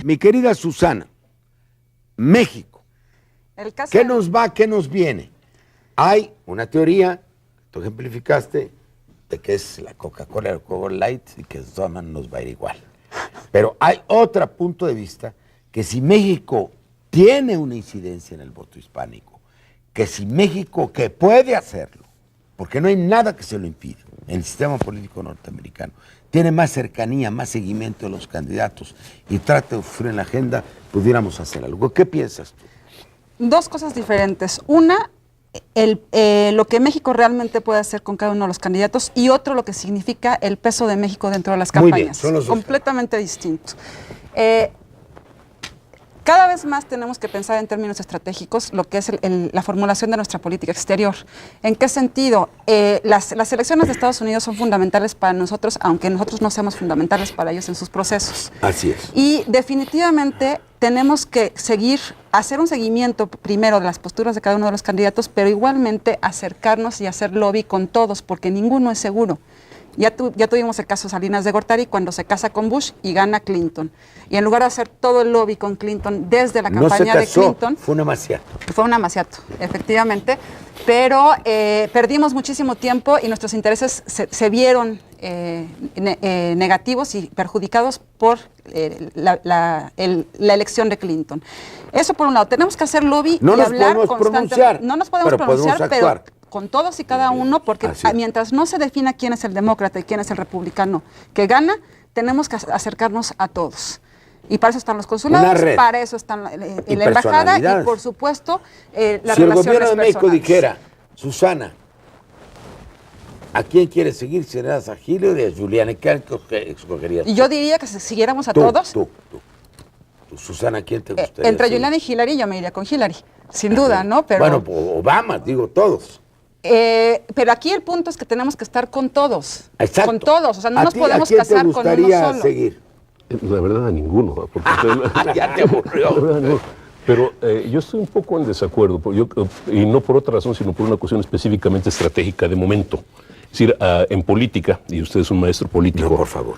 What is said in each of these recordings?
Mi querida Susana, México, ¿qué nos va, qué nos viene? Hay una teoría, tú ejemplificaste, de que es la Coca-Cola, el Coca-Cola Light y que toman nos va a ir igual. Pero hay otro punto de vista, que si México tiene una incidencia en el voto hispánico, que si México, que puede hacerlo, porque no hay nada que se lo impida en el sistema político norteamericano, tiene más cercanía, más seguimiento de los candidatos y trata de ofrecer en la agenda, pudiéramos hacer algo. ¿Qué piensas tú? Dos cosas diferentes. Una, lo que México realmente puede hacer con cada uno de los candidatos, y otro, lo que significa el peso de México dentro de las campañas. Muy bien, son los dos. Completamente distintos. Cada vez más tenemos que pensar en términos estratégicos lo que es la formulación de nuestra política exterior. ¿En qué sentido? Las elecciones de Estados Unidos son fundamentales para nosotros, aunque nosotros no seamos fundamentales para ellos en sus procesos. Así es. Y definitivamente tenemos que hacer un seguimiento primero de las posturas de cada uno de los candidatos, pero igualmente acercarnos y hacer lobby con todos, porque ninguno es seguro. Ya tuvimos el caso Salinas de Gortari cuando se casa con Bush y gana Clinton. Y en lugar de hacer todo el lobby con Clinton desde la campaña de Clinton... Fue un amaciato. Fue un amaciato, efectivamente. Pero perdimos muchísimo tiempo y nuestros intereses se vieron negativos y perjudicados por la elección de Clinton. Eso por un lado. Tenemos que hacer lobby y hablar constantemente. No nos podemos pronunciar, pero con todos y cada uno, porque mientras no se defina quién es el demócrata y quién es el republicano que gana, tenemos que acercarnos a todos. Y para eso están los consulados, para eso están la embajada y, por supuesto, las relaciones personales. Si el gobierno de México dijera, Susana, ¿a quién quieres seguir? ¿Serás a Hillary o a Juliana? ¿Qué escogerías? Y yo diría que siguiéramos a todos. Tú, Susana, ¿quién te gustaría? Entre Juliana y Hillary, yo me iría con Hillary, sin duda, ¿no? Pero, bueno, Obama, digo, todos. Pero aquí el punto es que tenemos que estar con todos. Exacto. Con todos, o sea, no nos podemos casar con uno solo. Seguir? La verdad, a ninguno. Porque ya te aburrió. No. Pero yo estoy un poco en desacuerdo, y no por otra razón, sino por una cuestión específicamente estratégica de momento. Es decir, en política, y usted es un maestro político. No, por favor.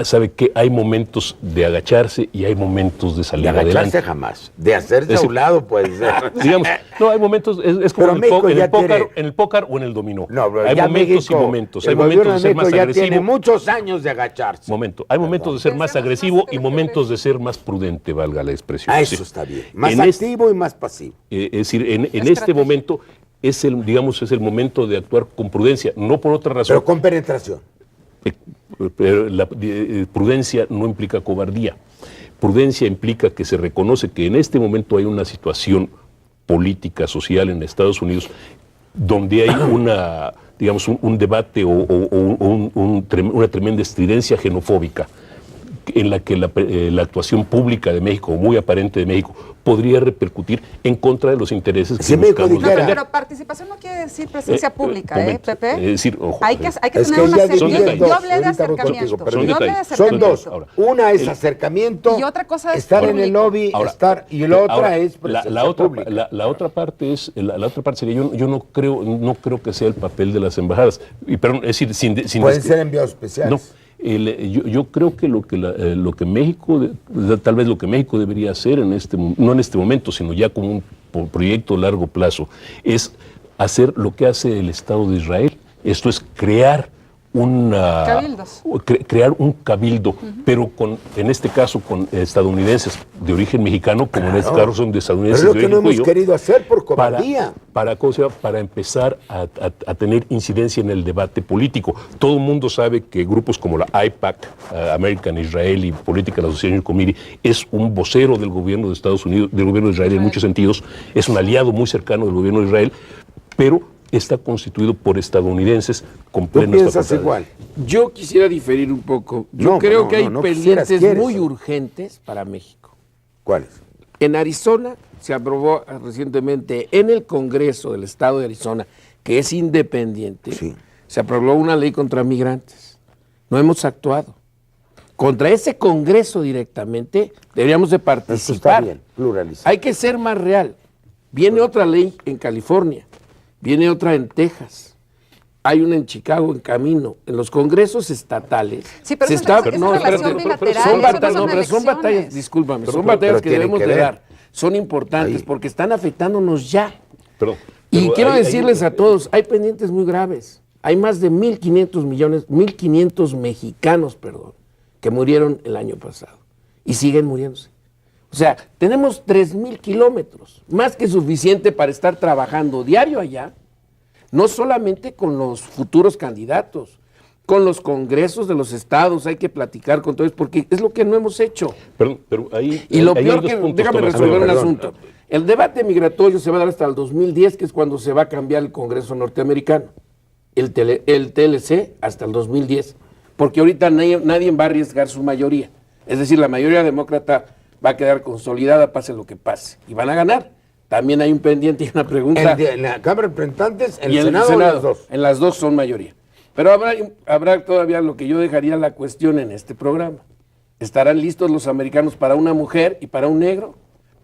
Sabe que hay momentos de agacharse y hay momentos de salir adelante. De agacharse jamás. De hacerse a un lado puede ser. Digamos, no, hay momentos, es como en el póker o en el dominó. No, bro, hay momentos y momentos. Hay momentos de ser más agresivo. Tiene muchos años de agacharse. Hay momentos de ser más agresivo y momentos de ser más prudente, valga la expresión. Eso está bien. Más activo y más pasivo. Es decir, en este momento es el momento de actuar con prudencia, no por otra razón. Pero con penetración. Pero la prudencia no implica cobardía. Prudencia implica que se reconoce que en este momento hay una situación política, social en Estados Unidos donde hay un debate o una tremenda estridencia xenofóbica en la que la actuación pública de México, muy aparente de México, podría repercutir en contra de los intereses que buscamos defender. Pero participación no quiere decir presencia pública, Pepe. Es decir, ojo, hay que tener un acercamiento. Yo hablé de acercamiento. Son dos. Una es acercamiento, y otra cosa es estar en el lobby, y la otra es presencia pública. La otra parte sería, yo no creo que sea el papel de las embajadas. Es decir, sin pueden ser enviados especiales. No. Yo creo que lo que México, tal vez lo que México debería hacer no en este momento, sino ya como un proyecto a largo plazo, es hacer lo que hace el Estado de Israel. Esto es crear un cabildo, pero en este caso con estadounidenses de origen mexicano, como en este caso son de estadounidenses de origen judío. Pero es lo que no hemos querido hacer por cobardía. Para empezar a tener incidencia en el debate político. Todo el mundo sabe que grupos como la AIPAC, American Israeli Political Association Committee, es un vocero del gobierno de Estados Unidos, del gobierno de Israel en muchos sentidos, es un aliado muy cercano del gobierno de Israel, pero está constituido por estadounidenses con plenas facultades. ¿Tú piensas igual? Yo quisiera diferir un poco. Yo creo que hay pendientes muy urgentes para México. ¿Cuáles? En Arizona se aprobó recientemente en el Congreso del Estado de Arizona, que es independiente, se aprobó una ley contra migrantes. No hemos actuado. Contra ese Congreso directamente deberíamos de participar. Eso está bien, pluralizar. Hay que ser más real. Viene otra ley en California. Viene otra en Texas. hay una en Chicago en camino. En los congresos estatales. Sí, pero son batallas, discúlpame, son batallas que debemos de dar. Son importantes porque están afectándonos ya. Y quiero decirles a todos, hay pendientes muy graves. Hay más de 1.500 mexicanos, que murieron el año pasado y siguen muriéndose. O sea, tenemos 3,000 kilómetros, más que suficiente para estar trabajando diario allá, no solamente con los futuros candidatos, con los congresos de los estados, hay que platicar con todos, porque es lo que no hemos hecho. Pero ahí, y lo peor que, déjame resolver un asunto. El debate migratorio se va a dar hasta el 2010, que es cuando se va a cambiar el Congreso norteamericano. El TLC hasta el 2010, porque ahorita nadie va a arriesgar su mayoría. Es decir, la mayoría demócrata va a quedar consolidada, pase lo que pase, y van a ganar. También hay un pendiente y una pregunta. En la Cámara de Representantes, en el Senado, en las dos. En las dos son mayoría. Pero habrá todavía lo que yo dejaría la cuestión en este programa. ¿Estarán listos los americanos para una mujer y para un negro?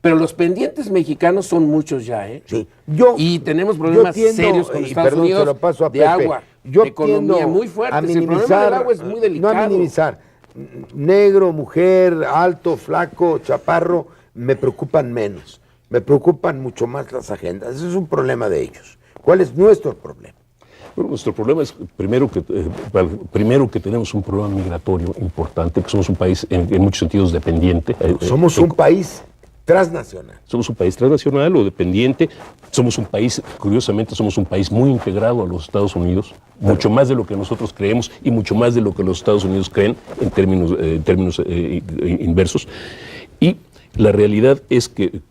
Pero los pendientes mexicanos son muchos ya, ¿eh? Sí. Y tenemos problemas serios con Estados Unidos se lo paso a Pepe. Agua, de economía muy fuertes. El problema del agua es muy delicado. No a minimizar. Negro, mujer, alto, flaco, chaparro, me preocupan menos. Me preocupan mucho más las agendas. Ese es un problema de ellos. ¿Cuál es nuestro problema? Bueno, nuestro problema es, primero que tenemos un problema migratorio importante, que somos un país en muchos sentidos dependiente. Somos un país transnacional. Somos un país transnacional o dependiente. Somos un país, curiosamente, somos un país muy integrado a los Estados Unidos, mucho más de lo que nosotros creemos y mucho más de lo que los Estados Unidos creen en términos inversos. Y la realidad es que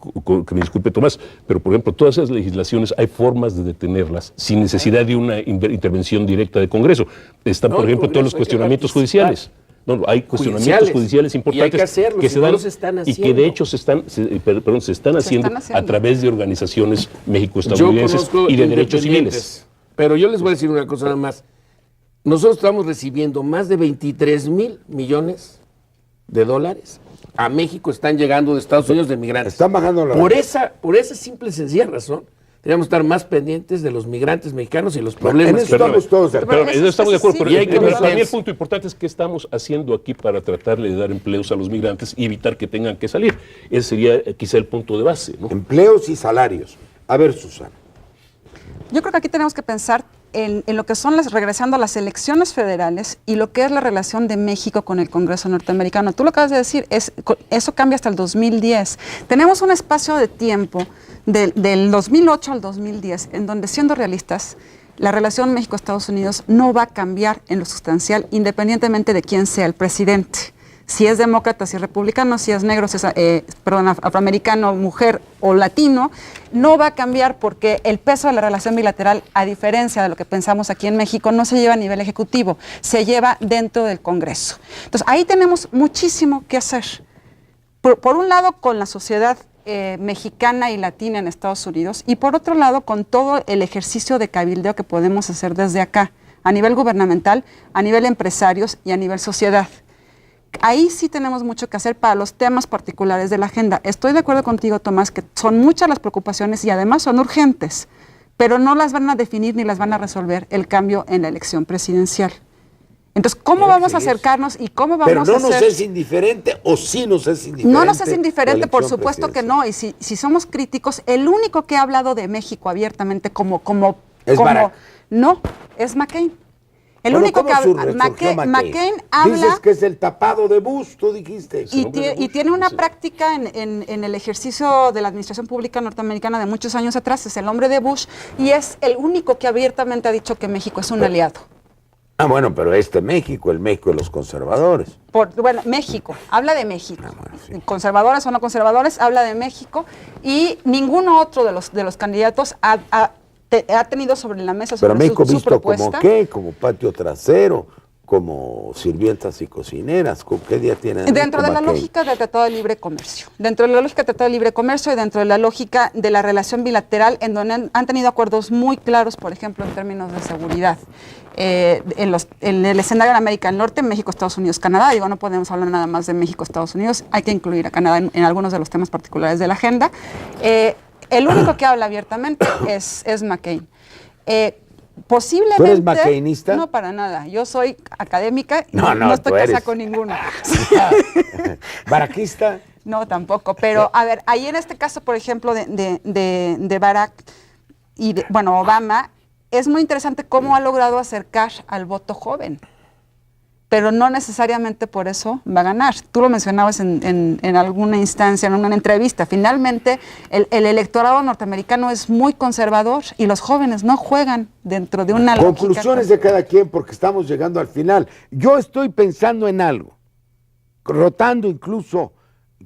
me disculpe Tomás, pero por ejemplo, todas esas legislaciones hay formas de detenerlas sin necesidad de una intervención directa del Congreso. Están, por ejemplo, todos los cuestionamientos judiciales. No, hay cuestionamientos judiciales importantes que se dan y que de hecho se están haciendo a través de organizaciones méxico-estadounidenses y de derechos civiles. Pero yo les voy a decir una cosa nada más. Nosotros estamos recibiendo más de 23,000 millones de dólares. A México están llegando de Estados Unidos de migrantes. Están bajando la por esa simple y sencilla razón. Deberíamos estar más pendientes de los migrantes mexicanos y los problemas. En eso estamos todos de acuerdo. Estamos de acuerdo, pero para mí el punto importante es qué estamos haciendo aquí para tratarle de dar empleos a los migrantes y evitar que tengan que salir. Ese sería quizá el punto de base, ¿no? Empleos y salarios. A ver, Susana. Yo creo que aquí tenemos que pensar en lo que son regresando a las elecciones federales y lo que es la relación de México con el Congreso norteamericano. Tú lo acabas de decir, eso cambia hasta el 2010. Tenemos un espacio de tiempo del 2008 al 2010 en donde, siendo realistas, la relación México-Estados Unidos no va a cambiar en lo sustancial independientemente de quién sea el presidente. Si es demócrata, si es republicano, si es negro, si es afroamericano, mujer o latino, no va a cambiar porque el peso de la relación bilateral, a diferencia de lo que pensamos aquí en México, no se lleva a nivel ejecutivo, se lleva dentro del Congreso. Entonces, ahí tenemos muchísimo que hacer. Por un lado, con la sociedad mexicana y latina en Estados Unidos, y por otro lado, con todo el ejercicio de cabildeo que podemos hacer desde acá, a nivel gubernamental, a nivel empresarios y a nivel sociedad. Ahí sí tenemos mucho que hacer para los temas particulares de la agenda. Estoy de acuerdo contigo, Tomás, que son muchas las preocupaciones y además son urgentes, pero no las van a definir ni las van a resolver el cambio en la elección presidencial. Entonces, ¿cómo vamos a acercarnos y cómo vamos a hacer? Pero no nos es indiferente o sí nos es indiferente. No nos es indiferente, por supuesto que no. Y si somos críticos, el único que ha hablado de México abiertamente no, es McCain. El único que habla, McCain habla... Dices que es el tapado de Bush, tú dijiste. Y tiene una práctica en el ejercicio de la administración pública norteamericana de muchos años atrás, es el hombre de Bush, y es el único que abiertamente ha dicho que México es un aliado. Bueno, pero México, el México de los conservadores. México, habla de México. Sí. Conservadores o no conservadores, habla de México, y ninguno otro de los candidatos ha tenido sobre la mesa pero México su propuesta. ¿Como qué? Como patio trasero, como sirvientas y cocineras. ¿Qué día tienen? Dentro de la lógica del Tratado de Libre Comercio. Dentro de la lógica del Tratado de Libre Comercio y dentro de la lógica de la relación bilateral, en donde han tenido acuerdos muy claros, por ejemplo, en términos de seguridad. En el escenario de América del Norte, México, Estados Unidos, Canadá. No podemos hablar nada más de México, Estados Unidos. Hay que incluir a Canadá en algunos de los temas particulares de la agenda. El único que habla abiertamente es McCain. Posiblemente. ¿Tú eres McCainista? No, para nada. Yo soy académica y no estoy casada con ninguno. ¿Baraquista? No, tampoco. Pero, a ver, ahí en este caso, por ejemplo, de Barack y, Obama, es muy interesante cómo ha logrado acercar al voto joven. Pero no necesariamente por eso va a ganar. Tú lo mencionabas en alguna instancia, en una entrevista. Finalmente, el electorado norteamericano es muy conservador y los jóvenes no juegan dentro de una lógica. Conclusiones de cada quien, porque estamos llegando al final. Yo estoy pensando en algo, rotando incluso.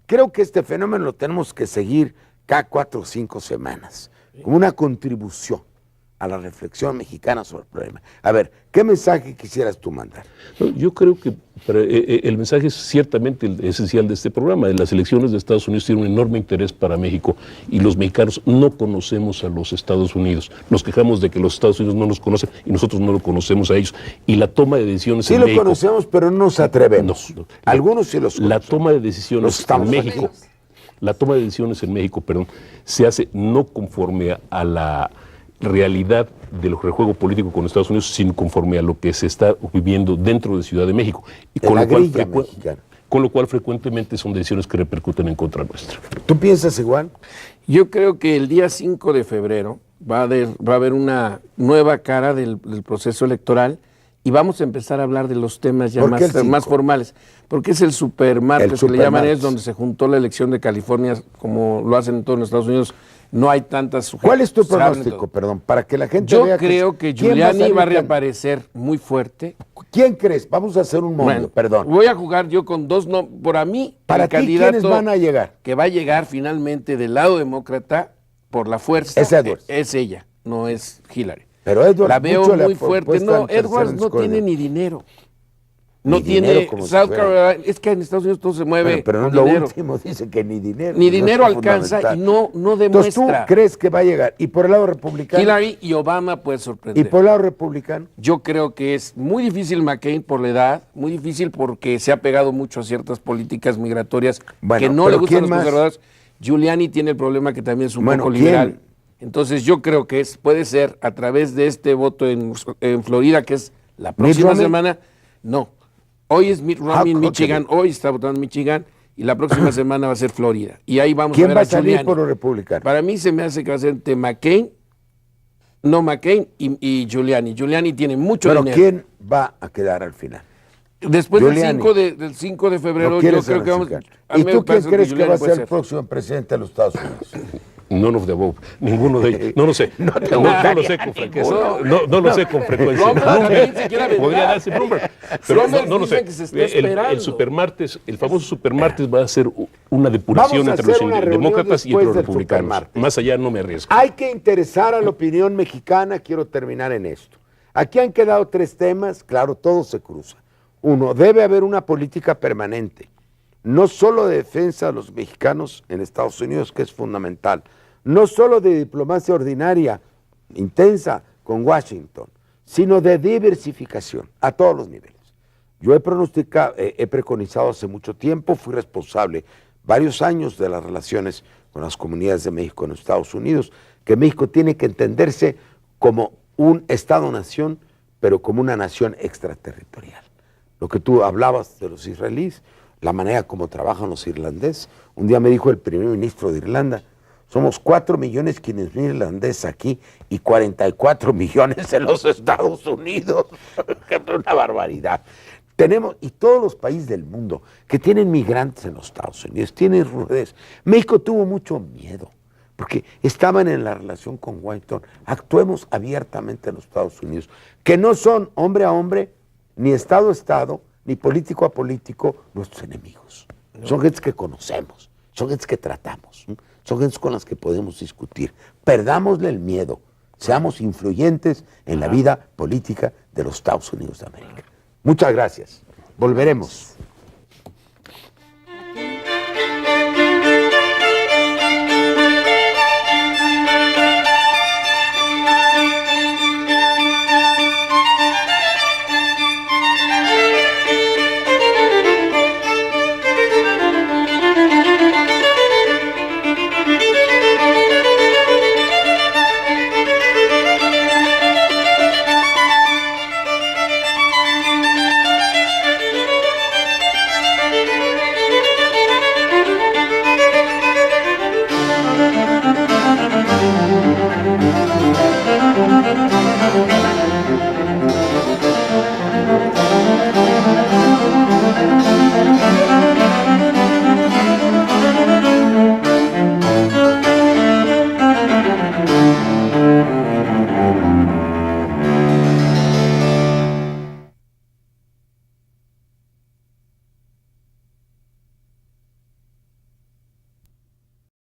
Creo que este fenómeno lo tenemos que seguir cada 4 o 5 semanas, como una contribución a la reflexión mexicana sobre el problema. A ver, ¿qué mensaje quisieras tú mandar? Yo creo que el mensaje es ciertamente el esencial de este programa. Las elecciones de Estados Unidos tienen un enorme interés para México y los mexicanos no conocemos a los Estados Unidos. Nos quejamos de que los Estados Unidos no nos conocen y nosotros no lo conocemos a ellos. Y la toma de decisiones en México... Sí lo conocemos, pero no nos atrevemos. Algunos sí los conocen. La toma de decisiones en México... La toma de decisiones en México, se hace no conforme a la realidad del juego político con Estados Unidos, sino conforme a lo que se está viviendo dentro de Ciudad de México. Y con lo cual frecuentemente son decisiones que repercuten en contra nuestra. ¿Tú piensas igual? Yo creo que el día 5 de febrero va a haber una nueva cara del proceso electoral y vamos a empezar a hablar de los temas ya más formales. Porque es el supermartes, que le llaman, es donde se juntó la elección de California, como lo hacen en todos los Estados Unidos. No hay tantas sugerencias. ¿Cuál es tu pronóstico, perdón, para que la gente vea? Yo creo que Giuliani va a reaparecer muy fuerte. ¿Quién crees? Vamos a hacer un mundo, perdón. Voy a jugar yo con dos, por a mí, para ti, ¿quiénes van a llegar? Que va a llegar finalmente del lado demócrata por la fuerza. Es Edwards. Es ella, no es Hillary. Pero Edwards la veo muy fuerte. No, Edwards no tiene ni dinero. No tiene South Carolina, es que en Estados Unidos todo se mueve. Pero no, lo último dice que ni dinero. Ni dinero alcanza y no demuestra. Entonces tú crees que va a llegar. ¿Y por el lado republicano? Hillary y Obama puede sorprender. ¿Y por el lado republicano? Yo creo que es muy difícil McCain por la edad, muy difícil porque se ha pegado mucho a ciertas políticas migratorias que no le gustan a los conservadores. Giuliani tiene el problema que también es un poco liberal. Entonces yo creo que puede ser a través de este voto en Florida, que es la próxima semana. No. Hoy es Mitt Romney en Michigan, hoy está votando en Michigan y la próxima semana va a ser Florida. Y ahí vamos a ver ¿quién va a salir por los republicanos? Para mí se me hace que va a ser entre McCain y Giuliani. Giuliani tiene mucho dinero. Pero ¿quién va a quedar al final? Después del 5 de febrero yo creo que vamos... ¿Y tú quién crees que va a ser el próximo presidente de los Estados Unidos? None of the above, ninguno de ellos. No lo sé. No lo sé con frecuencia. No lo sé con frecuencia. Podría darse Bloomberg. Pero no lo sé. El supermartes, el famoso supermartes va a ser una depuración entre los demócratas y entre los republicanos. Más allá no me arriesgo. Hay que interesar a la opinión mexicana. Quiero terminar en esto. Aquí han quedado 3 temas. Claro, todo se cruza. 1, debe haber una política permanente, no solo de defensa de los mexicanos en Estados Unidos, que es fundamental, no solo de diplomacia ordinaria, intensa, con Washington, sino de diversificación a todos los niveles. Yo he preconizado hace mucho tiempo, fui responsable varios años de las relaciones con las comunidades de México en Estados Unidos, que México tiene que entenderse como un Estado-nación, pero como una nación extraterritorial. Lo que tú hablabas de los israelíes, la manera como trabajan los irlandeses. Un día me dijo el primer ministro de Irlanda, somos 4.500.000 irlandeses aquí y 44 millones en los Estados Unidos. Una barbaridad. Tenemos, y todos los países del mundo que tienen migrantes en los Estados Unidos, tienen rudez. México tuvo mucho miedo, porque estaban en la relación con Washington. Actuemos abiertamente en los Estados Unidos, que no son hombre a hombre, ni Estado a Estado, ni político a político, nuestros enemigos. No. Son gentes que conocemos, son gentes que tratamos, son gentes con las que podemos discutir. Perdámosle el miedo, seamos influyentes en la vida política de los Estados Unidos de América. Muchas gracias. Volveremos.